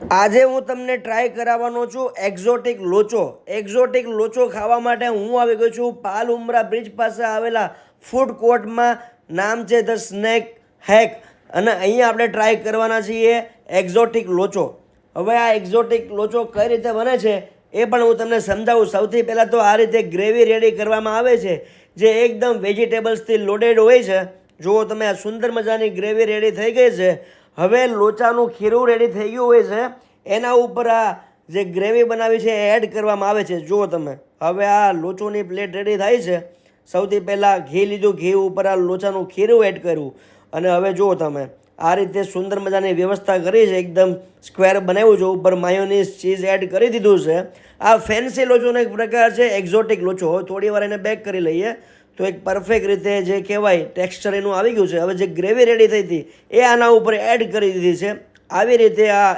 આજે હું તમને ટ્રાય કરાવવાનો છું એક્ઝોટિક લોચો. એક્ઝોટિક લોચો ખાવા માટે હું આવી ગયો છું પાલ ઉમરા બ્રિજ પાસે આવેલા ફૂડ કોર્ટમાં. નામ છે ધ સ્નેક હેક અને અહીંયા આપણે ટ્રાય કરવાના છીએ એક્ઝોટિક લોચો. હવે આ એક્ઝોટિક લોચો કઈ રીતે બને છે એ પણ હું તમને સમજાવું. સૌથી પહેલાં તો આ રીતે ગ્રેવી રેડી કરવામાં આવે છે જે એકદમ વેજીટેબલ્સથી લોડેડ હોય છે. જુઓ તમે, આ સુંદર મજાની ગ્રેવી રેડી થઈ ગઈ છે. હવે લોચાનું ખીરું રેડી થઈ ગયું હોય છે, એના ઉપર આ જે ગ્રેવી બનાવી છે એ એડ કરવામાં આવે છે. જુઓ તમે, હવે આ લોચોની પ્લેટ રેડી થાય છે. સૌથી પહેલાં ઘી લીધું, ઘી ઉપર આ લોચાનું ખીરું એડ કર્યું અને હવે જુઓ તમે આ રીતે સુંદર મજાની વ્યવસ્થા કરી છે. એકદમ સ્ક્વેર બનાવ્યું છે, ઉપર માયોનીઝ ચીઝ એડ કરી દીધું છે. આ ફેન્સી લોચોનો એક પ્રકાર છે એક્ઝોટિક લોચો. થોડી વાર એને બેક કરી લઈએ તો એક પરફેક્ટ રીતે જે કહેવાય ટેક્સચર એનું આવી ગયું છે. હવે જે ગ્રેવી રેડી થઈ હતી એ આના ઉપર એડ કરી દીધી છે. આવી રીતે આ